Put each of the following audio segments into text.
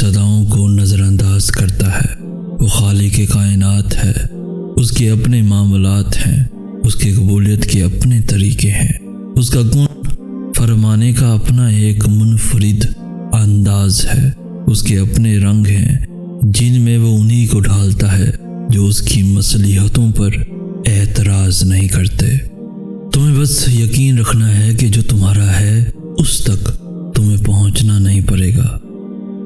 صداؤں کو نظر انداز کرتا ہے۔ وہ خالق کائنات ہے، اس کے اپنے معاملات ہیں، اس کی قبولیت کے اپنے طریقے ہیں، اس کا کن فرمانے کا اپنا ایک منفرد انداز ہے، اس کے اپنے رنگ ہیں جن میں وہ انہی کو ڈھالتا ہے جو اس کی مصلحتوں پر اعتراض نہیں کرتے۔ تمہیں بس یقین رکھنا ہے کہ جو تمہارا ہے اس تک تمہیں پہنچنا نہیں پڑے گا،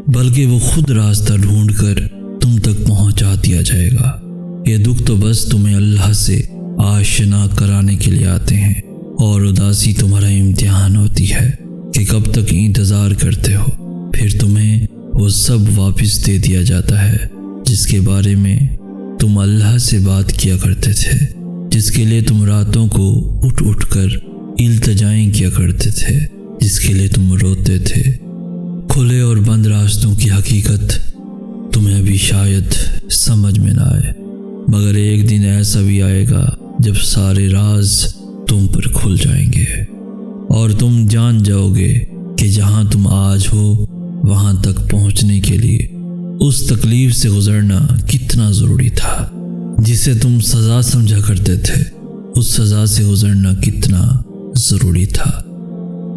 بلکہ وہ خود راستہ ڈھونڈ کر تم تک پہنچا دیا جائے گا۔ یہ دکھ تو بس تمہیں اللہ سے آشنا کرانے کے لیے آتے ہیں، اور اداسی تمہارا امتحان ہوتی ہے کہ کب تک انتظار کرتے ہو۔ پھر تمہیں وہ سب واپس دے دیا جاتا ہے جس کے بارے میں تم اللہ سے بات کیا کرتے تھے، جس کے لیے تم راتوں کو اٹھ اٹھ کر التجائیں کیا کرتے تھے، جس کے لیے تم روتے تھے۔ کھلے اور بند راستوں کی حقیقت تمہیں ابھی شاید سمجھ میں نہ آئے، مگر ایک دن ایسا بھی آئے گا جب سارے راز تم پر کھل جائیں گے اور تم جان جاؤ گے کہ جہاں تم آج ہو وہاں تک پہنچنے کے لیے اس تکلیف سے گزرنا کتنا ضروری تھا، جسے تم سزا سمجھا کرتے تھے۔ اس سزا سے گزرنا کتنا ضروری تھا،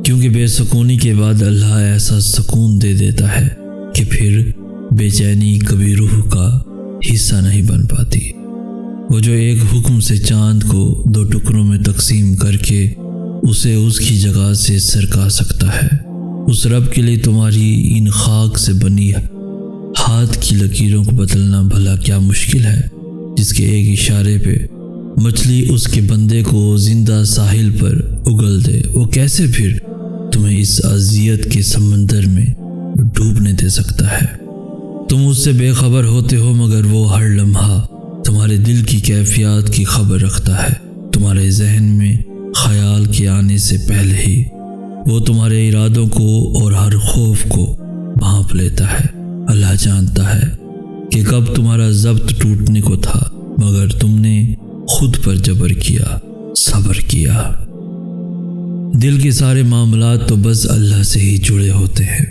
کیونکہ بے سکونی کے بعد اللہ ایسا سکون دے دیتا ہے کہ پھر بے چینی کبھی روح کا حصہ نہیں بن پاتی۔ وہ جو ایک حکم سے چاند کو 2 ٹکڑوں میں تقسیم کر کے اسے اس کی جگہ سے سرکا سکتا ہے، اس رب کے لیے تمہاری ان خاک سے بنی ہاتھ کی لکیروں کو بدلنا بھلا کیا مشکل ہے، جس کے ایک اشارے پہ مچھلی اس کے بندے کو زندہ ساحل پر اگل دے، وہ کیسے پھر تمہیں اس اذیت کے سمندر میں ڈوبنے دے سکتا ہے؟ تم اس سے بے خبر ہوتے ہو، مگر وہ ہر لمحہ تمہارے دل کی کیفیات کی خبر رکھتا ہے۔ تمہارے ذہن میں خیال کے آنے سے پہلے ہی وہ تمہارے ارادوں کو اور ہر خوف کو بھانپ لیتا ہے۔ اللہ جانتا ہے کہ کب تمہارا ضبط ٹوٹنے کو تھا، مگر تم نے خود پر جبر کیا، صبر کیا۔ دل کے سارے معاملات تو بس اللہ سے ہی جڑے ہوتے ہیں۔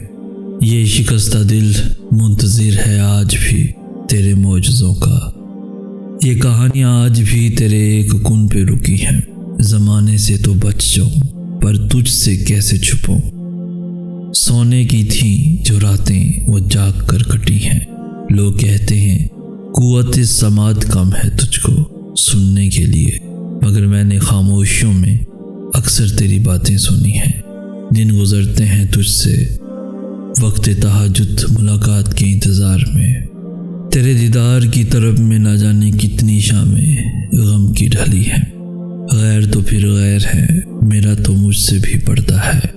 یہ شکستہ دل منتظر ہے آج بھی تیرے معجزوں کا۔ یہ کہانیاں آج بھی تیرے ایک کن پہ رکی ہیں۔ زمانے سے تو بچ جاؤں، پر تجھ سے کیسے چھپوں؟ سونے کی تھیں جو راتیں وہ جاگ کر کٹی ہیں۔ لوگ کہتے ہیں قوت سماعت کم ہے تجھ کو سننے کے لیے، مگر میں نے خاموشیوں میں اکثر تیری باتیں سنی ہیں۔ دن گزرتے ہیں تجھ سے وقت تہجد ملاقات کے انتظار میں، تیرے دیدار کی طرف میں نہ جانے کتنی شامیں غم کی ڈھلی ہیں۔ غیر تو پھر غیر ہے، میرا تو مجھ سے بھی پڑتا ہے،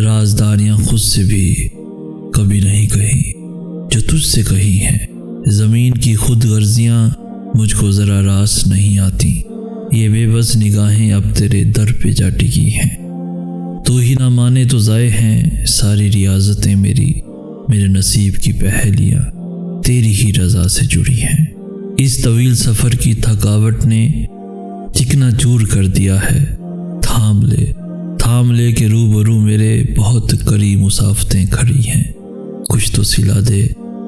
رازداریاں خود سے بھی کبھی نہیں کہی جو تجھ سے کہی ہیں۔ زمین کی خود غرضیاں مجھ کو ذرا راس نہیں آتی، یہ بے بس نگاہیں اب تیرے در پہ جا ٹکی ہیں۔ تو ہی نہ مانے تو ضائع ہیں ساری ریاضتیں میری، میرے نصیب کی پہیلیاں تیری ہی رضا سے جڑی ہیں۔ اس طویل سفر کی تھکاوٹ نے چکنا چور کر دیا ہے، تھام لے کہ روبرو میرے بہت قریب مسافتیں کھڑی ہیں۔ کچھ تو سلا دے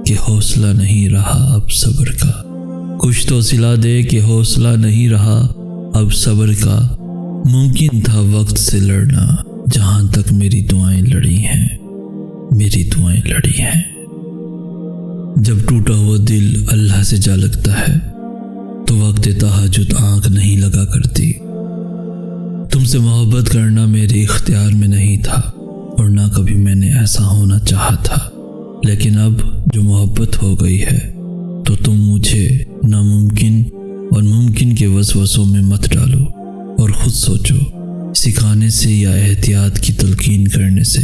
کہ حوصلہ نہیں رہا اب صبر کا، کچھ تو سلا دے کہ حوصلہ نہیں رہا اب صبر کا۔ ممکن تھا وقت سے لڑنا جہاں تک میری دعائیں لڑی ہیں، میری دعائیں لڑی ہیں۔ جب ٹوٹا ہوا دل اللہ سے جا لگتا ہے تو وقت تہجد آنکھ نہیں لگا کرتی۔ تم سے محبت کرنا میرے اختیار میں نہیں تھا، اور نہ کبھی میں نے ایسا ہونا چاہا تھا، لیکن اب جو محبت ہو گئی ہے تو تم مجھے ناممکن اور ممکن کے وسوسوں میں مت ڈالو، اور خود سوچو سکھانے سے یا احتیاط کی تلقین کرنے سے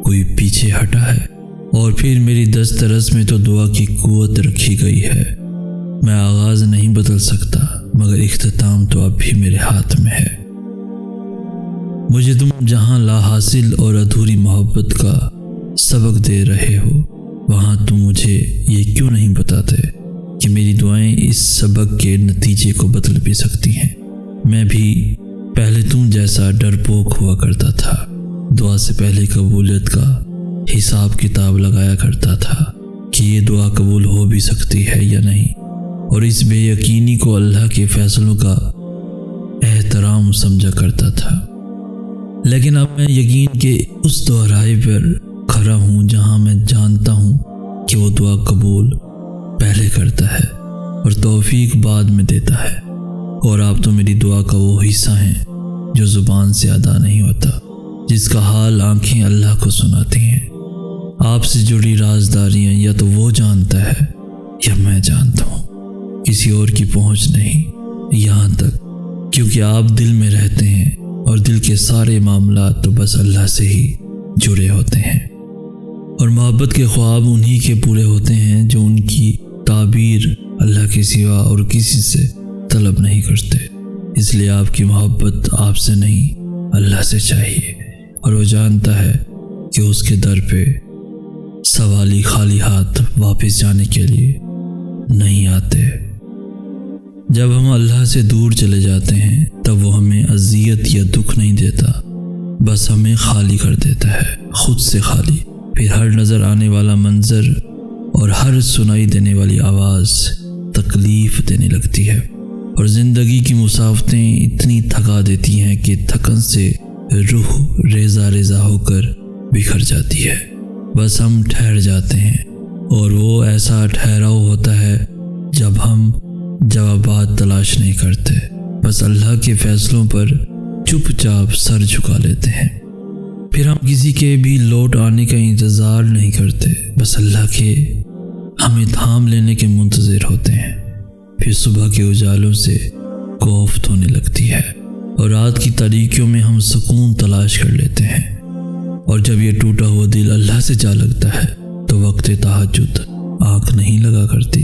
کوئی پیچھے ہٹا ہے؟ اور پھر میری دسترس میں تو دعا کی قوت رکھی گئی ہے۔ میں آغاز نہیں بدل سکتا، مگر اختتام تو اب بھی میرے ہاتھ میں ہے۔ مجھے تم جہاں لا حاصل اور ادھوری محبت کا سبق دے رہے ہو، وہاں تم مجھے یہ کیوں نہیں بتاتے کہ میری دعائیں اس سبق کے نتیجے کو بدل بھی سکتی ہیں؟ میں بھی پہلے تم جیسا ڈرپوک ہوا کرتا تھا، دعا سے پہلے قبولیت کا حساب کتاب لگایا کرتا تھا، کہ یہ دعا قبول ہو بھی سکتی ہے یا نہیں، اور اس بے یقینی کو اللہ کے فیصلوں کا احترام سمجھا کرتا تھا۔ لیکن اب میں یقین کے اس دہرائی پر کھڑا ہوں جہاں میں جانتا ہوں کہ وہ دعا قبول پہلے کرتا ہے اور توفیق بعد میں دیتا ہے، اور آپ تو میری دعا کا وہ حصہ ہیں جو زبان سے ادا نہیں ہوتا، جس کا حال آنکھیں اللہ کو سناتی ہیں۔ آپ سے جڑی رازداریاں یا تو وہ جانتا ہے یا میں جانتا ہوں، کسی اور کی پہنچ نہیں یہاں تک، کیونکہ آپ دل میں رہتے ہیں اور دل کے سارے معاملات تو بس اللہ سے ہی جڑے ہوتے ہیں، اور محبت کے خواب انہی کے پورے ہوتے ہیں جو ان کی تعبیر اللہ کے سوا اور کسی سے طلب نہیں کرتے۔ اس لیے آپ کی محبت آپ سے نہیں اللہ سے چاہیے، اور وہ جانتا ہے کہ اس کے در پہ سوالی خالی ہاتھ واپس جانے کے لیے نہیں آتے۔ جب ہم اللہ سے دور چلے جاتے ہیں تب وہ ہمیں اذیت یا دکھ نہیں دیتا، بس ہمیں خالی کر دیتا ہے، خود سے خالی۔ پھر ہر نظر آنے والا منظر اور ہر سنائی دینے والی آواز تکلیف دینے لگتی ہے، اور زندگی کی مسافتیں اتنی تھکا دیتی ہیں کہ تھکن سے روح ریزہ ریزہ ہو کر بکھر جاتی ہے۔ بس ہم ٹھہر جاتے ہیں، اور وہ ایسا ٹھہراؤ ہوتا ہے جب ہم جوابات تلاش نہیں کرتے، بس اللہ کے فیصلوں پر چپ چاپ سر جھکا لیتے ہیں۔ پھر ہم کسی کے بھی لوٹ آنے کا انتظار نہیں کرتے، بس اللہ کے ہمیں تھام لینے کے منتظر ہوتے ہیں۔ پھر صبح کے اجالوں سے کوفت ہونے لگتی ہے، اور رات کی تاریکیوں میں ہم سکون تلاش کر لیتے ہیں، اور جب یہ ٹوٹا ہوا دل اللہ سے جا لگتا ہے تو وقت تہجد آنکھ نہیں لگا کرتی،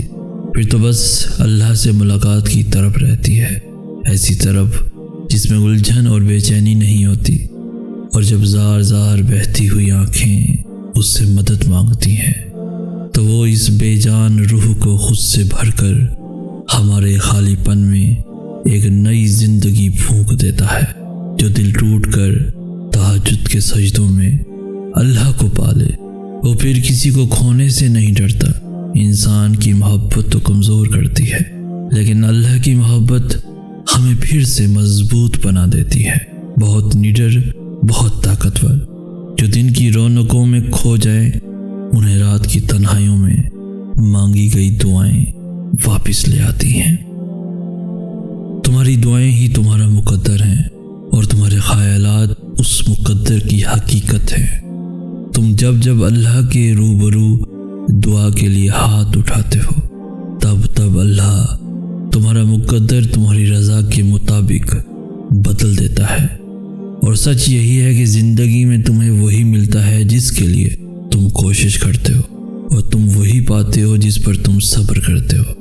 پھر تو بس اللہ سے ملاقات کی طرف رہتی ہے، ایسی طرف جس میں الجھن اور بے چینی نہیں ہوتی، اور جب زار زار بہتی ہوئی آنکھیں اس سے مدد مانگتی ہیں تو وہ اس بے جان روح کو خود سے بھر کر ہمارے خالی پن میں ایک نئی زندگی پھونک دیتا ہے، جو دل ٹوٹ کر تہجد کے سجدوں میں اللہ کو پالے۔ وہ پھر کسی کو کھونے سے نہیں ڈرتا۔ انسان کی محبت تو کمزور کرتی ہے، لیکن اللہ کی محبت ہمیں پھر سے مضبوط بنا دیتی ہے، بہت نڈر، بہت طاقتور، جو دن کی رونقوں میں کھو جائیں انہیں رات کی تنہائیوں میں مانگی گئی دعائیں واپس لے آتی ہیں۔ تمہاری دعائیں ہی تمہارا مقدر ہیں، اور تمہارے خیالات اس مقدر کی حقیقت ہیں۔ تم جب جب اللہ کے روبرو دعا کے لیے ہاتھ اٹھاتے ہو تب اللہ تمہارا مقدر تمہاری رضا کے مطابق بدل دیتا ہے، اور سچ یہی ہے کہ زندگی میں تمہیں وہی ملتا ہے جس کے لیے تم کوشش کرتے ہو، اور تم وہی پاتے ہو جس پر تم صبر کرتے ہو،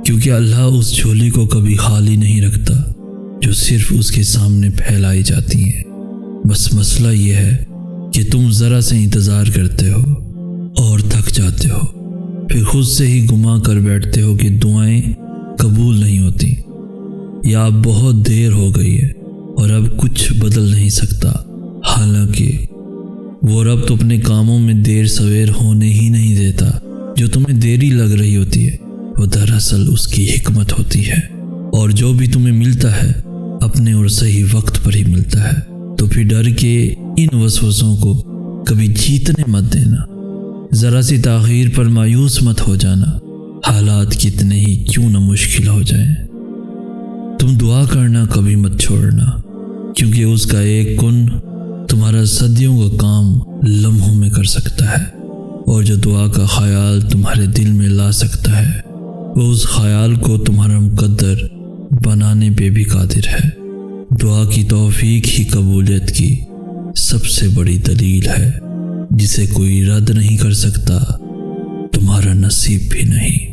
کیونکہ اللہ اس جھولی کو کبھی خالی نہیں رکھتا جو صرف اس کے سامنے پھیلائی جاتی ہیں۔ بس مسئلہ یہ ہے کہ تم ذرا سے انتظار کرتے ہو اور تھک جاتے ہو، پھر خود سے ہی گما کر بیٹھتے ہو کہ دعائیں قبول نہیں ہوتی، یا اب بہت دیر ہو گئی ہے اور اب کچھ بدل نہیں سکتا۔ حالانکہ وہ رب تو اپنے کاموں میں دیر سویر ہونے ہی نہیں دیتا۔ جو تمہیں دیری لگ رہی ہوتی ہے وہ دراصل اس کی حکمت ہوتی ہے، اور جو بھی تمہیں ملتا ہے اپنے اور صحیح وقت پر ہی ملتا ہے۔ تو پھر ڈر کے ان وسوسوں کو کبھی جیتنے مت دینا، ذرا سی تاخیر پر مایوس مت ہو جانا، حالات کتنے ہی کیوں نہ مشکل ہو جائیں۔ تم دعا کرنا کبھی مت چھوڑنا، کیونکہ اس کا ایک کن تمہارا صدیوں کا کام لمحوں میں کر سکتا ہے، اور جو دعا کا خیال تمہارے دل میں لا سکتا ہے وہ اس خیال کو تمہارا مقدر بنانے پہ بھی قادر ہے۔ دعا کی توفیق ہی قبولیت کی سب سے بڑی دلیل ہے، جسے کوئی رد نہیں کر سکتا، تمہارا نصیب بھی نہیں۔